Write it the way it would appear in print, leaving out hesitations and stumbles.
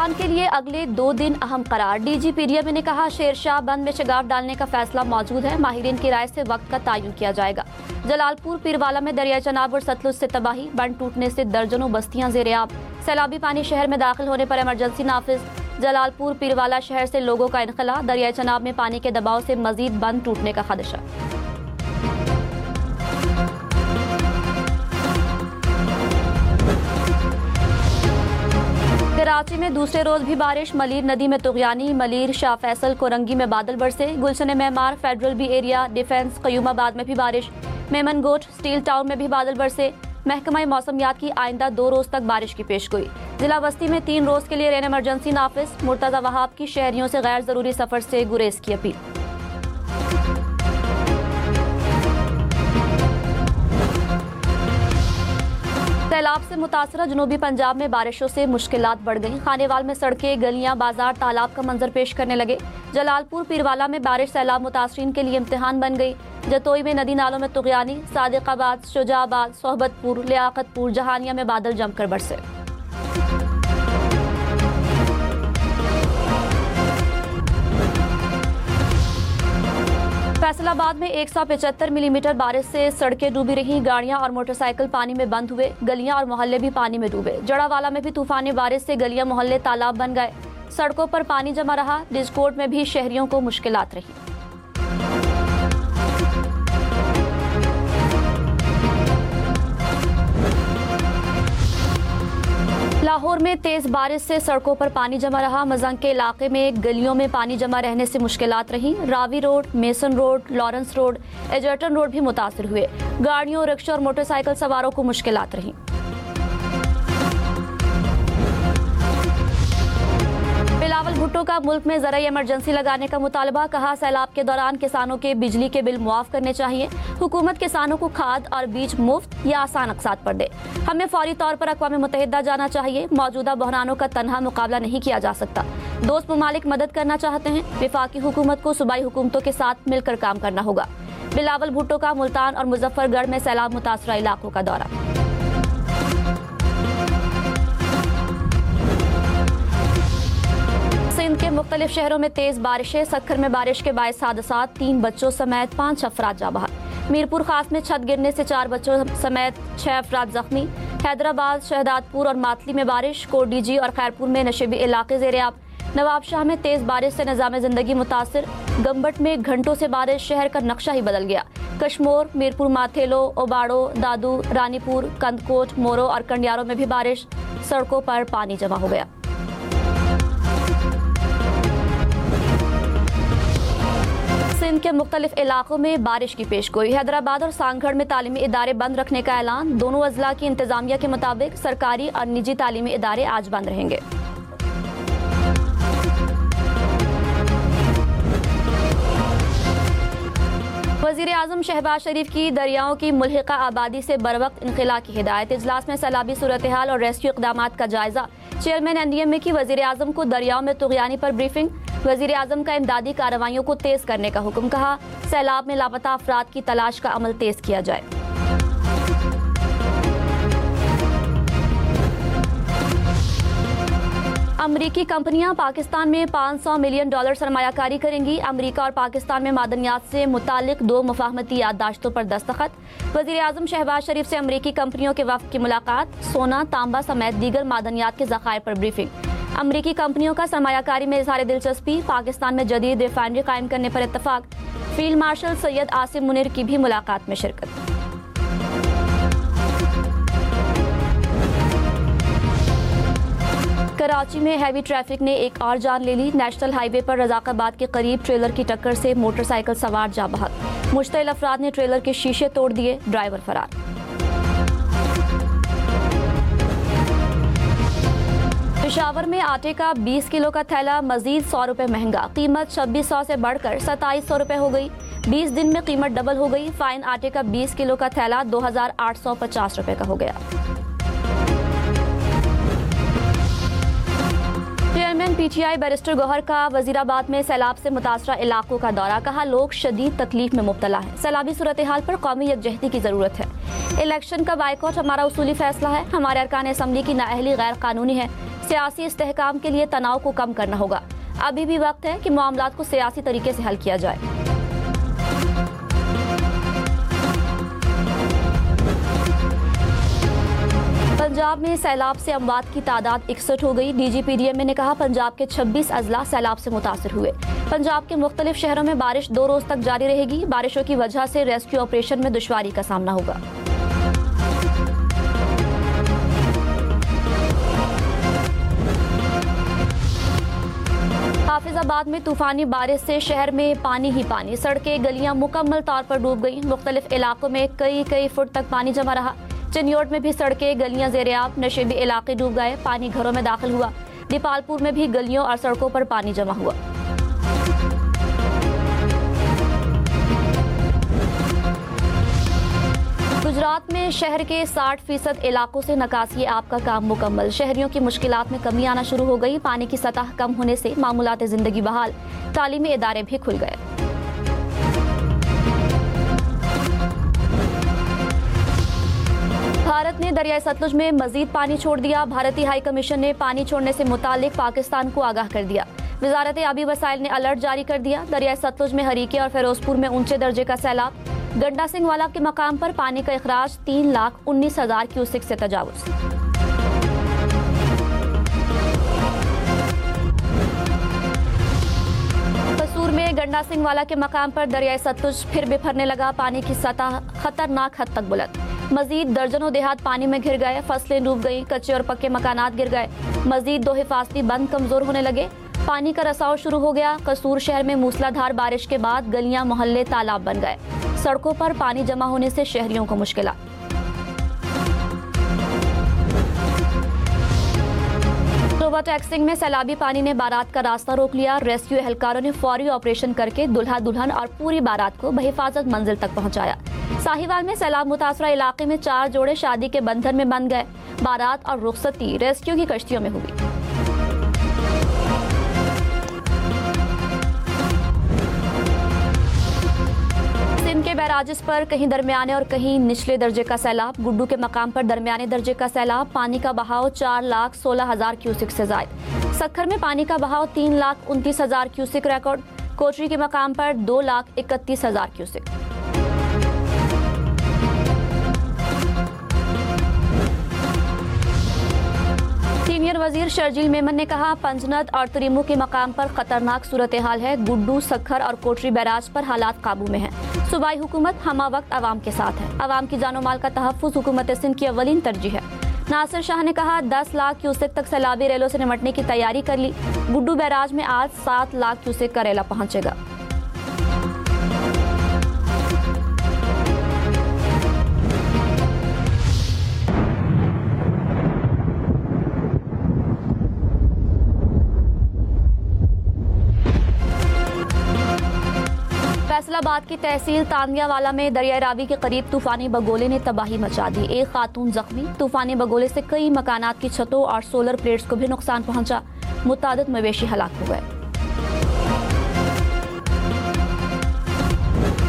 तूफान के लिए अगले 2 दिन अहम करार। DGPDMA ने कहा शेरशाह बंद में शगाफ डालने का फैसला मौजूद है, माहिरीन की राय से वक्त का तयन किया जाएगा। जलालपुर पीरवाला में दरिया चनाब और सतलुज से तबाही, बंद टूटने से दर्जनों बस्तियां ज़ेर-ए-आब। सैलाबी पानी शहर में दाखिल होने पर इमरजेंसी नाफिज। जलालपुर पीरवाला शहर से लोगों का इनखला, दरिया चनाब में पानी के दबाव से मजीद बंद टूटने का खदशा। कराची में दूसरे रोज भी बारिश, मलीर नदी में तुगयानी, मलीर, शाह फैसल, कोरंगी में बादल बरसे। Gulshan Maymar, federal B area, defence, Qayyumabad में भी बारिश। मेमनगोट, स्टील टाउन में भी बादल बरसे। महकमा मौसमियात की आइंदा 2 रोज तक बारिश की पेशगोई। जिला बस्ती में 3 रोज के लिए रेन इमरजेंसी नाफिज। मुर्तजा वहाब की शहरियों से गैर जरूरी सफर से गुरेज की अपील। सैलाब से मुतासरा जनूबी पंजाब में बारिशों से मुश्किलात बढ़ गईं। खानेवाल में सड़कें, गलियां, बाजार तालाब का मंजर पेश करने लगे। जलालपुर पीरवाला में बारिश सैलाब मुतासरीन के लिए इम्तिहान बन गई। जतोई में नदी नालों में तुगयानी, सादिकाबाद, शुजाबाद, सोहबतपुर, लियाकतपुर, जहानिया में बादल जमकर बरसे। फैसलाबाद में 175 मिलीमीटर बारिश से सड़कें डूबी रहीं। गाड़ियां और मोटरसाइकिल पानी में बंद हुए। गलियां और मोहल्ले भी पानी में डूबे। जड़ावाला में भी तूफानी बारिश से गलियां, मोहल्ले तालाब बन गए। सड़कों पर पानी जमा रहा। डिस्कोट में भी शहरियों को मुश्किलात रही। लाहौर में तेज बारिश से सड़कों पर पानी जमा रहा। मजंग के इलाके में गलियों में पानी जमा रहने से मुश्किलात रही। Ravi road, Mason road, Lawrence road, Egerton road भी मुतासिर हुए। गाड़ियों, रिक्शा और मोटरसाइकिल सवारों को मुश्किलात रही। बिलावल भुट्टो का मुल्क में ज़राई इमरजेंसी लगाने का मुतालबा। कहा सैलाब के दौरान किसानों के बिजली के बिल मुआफ करने चाहिए। हुकूमत किसानों को खाद और बीज मुफ्त या आसान अक़सात पर दे। हमें फौरी तौर पर अक़वाम मुत्तहिदा जाना चाहिए। मौजूदा बहरानों का तन्हा मुकाबला नहीं किया जा सकता। दोस्त ममालिक मदद करना चाहते हैं। वफाकी हुकूमत को सूबाई हुकूमतों के साथ मिलकर काम करना होगा। बिलावल भुट्टो का मुल्तान और मुजफ्फरगढ़ में सैलाब मुतासरा इलाकों का दौरा। सिंध के मुख्तलिफ शहरों में तेज बारिशें। सक्खर में बारिश के बायस हादसात, 3 बच्चों समेत 5 अफराद जाँ बहक। मीरपुर खास में छत गिरने से 4 बच्चों समेत 6 अफराद जख्मी। हैदराबाद, शहदादपुर और मातली में बारिश। कोडीजी और खैरपुर में नशेबी इलाके ज़ेर-ए-आब। नवाबशाह में तेज बारिश से निज़ाम ज़िंदगी मुतासिर। गंबट में घंटों से बारिश, शहर का नक्शा ही बदल गया। कश्मोर, मीरपुर, माथेलो, ओबाड़ो, दादू, रानीपुर, कंदकोट, मोरो और कंडियारों में भी बारिश। सड़कों पर पानी जमा हो गया। सिंध के मुख्तलिफ इलाकों में बारिश की पेशगोई। हैदराबाद और सांगढ़ में तालीमी इदारे बंद रखने का ऐलान। दोनों अजला की इंतजामिया के मुताबिक सरकारी और निजी तालीमी इदारे आज बंद रहेंगे। वज़ीर आज़म शहबाज शरीफ की दरियाओं की मुल्हिका आबादी से बरवक्त इनखला की हिदायत। इजलास में सैलाबी सूरत हाल और रेस्क्यू इक़दामात का जायजा। चेयरमैन NDMA की वज़ीर आज़म को दरियाओं में तुग़यानी पर ब्रीफिंग। वज़ीर आज़म का इमदादी कार्रवाइयों को तेज करने का हुक्म। कहा सैलाब में लापता अफराद की तलाश का अमल तेज किया जाए। अमरीकी कंपनियां पाकिस्तान में $500 मिलियन सरमायाकारी करेंगी। अमरीका और पाकिस्तान में मादनियात से मुतालिक 2 मुफाहमती याददाश्तों पर दस्तखत। वज़ीर आज़म शहबाज शरीफ से अमरीकी कंपनियों के वफ़द की मुलाकात। सोना, तांबा समेत दीगर मादनियात के ज़खायर पर ब्रीफिंग। अमरीकी कंपनियों का सरमायाकारी में इज़हार दिलचस्पी। पाकिस्तान में जदीद रिफाइनरी कायम करने पर इत्तफाक। फील्ड मार्शल सैयद आसिम मुनीर की भी मुलाकात में शिरकत। कराची में हैवी ट्रैफिक ने एक और जान ले ली। नेशनल हाईवे पर रज़ाकाबाद के करीब ट्रेलर की टक्कर से मोटरसाइकिल सवार जाँ बहक। मुश्तइल अफराद ने ट्रेलर के शीशे तोड़ दिए, ड्राइवर फरार। पेशावर में आटे का 20 किलो का थैला मजीद 100 रुपए महंगा। कीमत 2600 से बढ़कर 2700 रुपए हो गई। 20 दिन में कीमत डबल हो गई। फाइन आटे का 20 किलो का थैला 2850 रुपए का हो गया। चेयरमैन PTI बैरिस्टर गौहर का वजीराबाद में सैलाब से मुतासरा इलाकों का दौरा। कहा लोग शदीद तकलीफ में मुब्तला हैं। सैलाबी सूरत हाल पर कौमी यकजहती की जरूरत है। इलेक्शन का बाइकआउट हमारा उसूली फैसला है। हमारे अरकान असम्बली की नाअहली गैर कानूनी है। सियासी इस्तेहकाम के लिए तनाव को कम करना होगा। अभी भी वक्त है कि मामलात को सियासी तरीके से हल किया जाए। पंजाब में सैलाब से अमवात की तादाद 61 हो गई। डीजीपी डीएमए ने कहा पंजाब के 26 अजला सैलाब से मुतासर हुए। पंजाब के मुख्तलिफ शहरों में बारिश 2 रोज तक जारी रहेगी। बारिशों की वजह से रेस्क्यू ऑपरेशन में दुश्वारी का सामना होगा। हाफिजाबाद में तूफानी बारिश से शहर में पानी ही पानी, सड़कें गलियां मुकम्मल तौर पर डूब गई। मुख्तलिफ इलाकों में कई फुट तक पानी जमा रहा। चिन्योट में भी सड़कें गलियां ज़ेर-ए-आब, नशेबी इलाके डूब गए। पानी घरों में दाखिल हुआ। दीपालपुर में भी गलियों और सड़कों पर पानी जमा हुआ। गुजरात में शहर के 60% इलाकों से निकासी आब का काम मुकम्मल। शहरियों की मुश्किलात में कमी आना शुरू हो गई। पानी की सतह कम होने से मामूलात जिंदगी बहाल। तालीमी इदारे भी खुल गए। भारत ने दरियाई सतलुज में मजीद पानी छोड़ दिया। भारतीय हाई कमीशन ने पानी छोड़ने से मुतालिक पाकिस्तान को आगाह कर दिया। वजारत आबी वसाइल ने अलर्ट जारी कर दिया। दरियाई सतलुज में हरीके और फिरोजपुर में ऊंचे दर्जे का सैलाब। गंडा सिंह वाला के मकाम पर पानी का इखराज 3,19,000 क्यूसेक से तजावुज। कसूर में गंडा सिंह वाला के मकाम पर दरियाई सतलुज फिर बिफरने लगा। पानी की सतह खतरनाक हद तक बुलंद। मजीद दर्जनों देहात पानी में घिर गए। फसलें डूब गई। कच्चे और पक्के मकानात गिर गए। मजीद 2 हिफाजती बंद कमजोर होने लगे। पानी का रसाव शुरू हो गया। कसूर शहर में मूसलाधार बारिश के बाद गलियां मोहल्ले तालाब बन गए। सड़कों पर पानी जमा होने से शहरियों को मुश्किलात। टोबा टैक्सिंग में सैलाबी पानी ने बारात का रास्ता रोक लिया। रेस्क्यू एहलकारों ने फौरी ऑपरेशन करके दुल्हा दुल्हन और पूरी बारात को बहिफाजत मंजिल तक पहुंचाया। साहिवाल में सैलाब मुतासरा इलाके में 4 जोड़े शादी के बंधन में बंध गए। बारात और रुखसती रेस्क्यू की कश्तियों में हुई। सिंध के बैराजिस पर कहीं दरमियाने और कहीं निचले दर्जे का सैलाब। गुड्डू के मकाम पर दरमियाने दर्जे का सैलाब। पानी का बहाव 4,16,000 क्यूसेक से जायद। सक्खर में पानी का बहाव 3,29,000 क्यूसेक रिकॉर्ड। कोटरी के मकाम पर 2,31,000 क्यूसेक। सीनियर वजीर शर्जील मेमन ने कहा पंजनद और तरीमू के मकाम पर खतरनाक सूरत हाल है। गुड्डू, सक्खर और कोटरी बैराज पर हालात काबू में हैं। सूबाई हुकूमत हमा वक्त आवाम के साथ है। आवाम की जानो माल का तहफ़्फ़ुज़ हुकूमत सिंध की अव्वलीन तरजीह है। नासिर शाह ने कहा 10 लाख क्यूसेक तक सैलाबी रेलों से निमटने की तैयारी कर ली। गुड्डू बैराज में आज 7 लाख क्यूसेक का रेला पहुंचेगा। फैसलाबाद की तहसील तांदियावाला में दरिया रावी के करीब तूफानी बगोले ने तबाही मचा दी। एक खातून जख्मी। तूफानी बगोले से कई मकानात की छतों और सोलर प्लेट्स को भी नुकसान पहुंचा। मुतादिद मवेशी हलाक हो गए।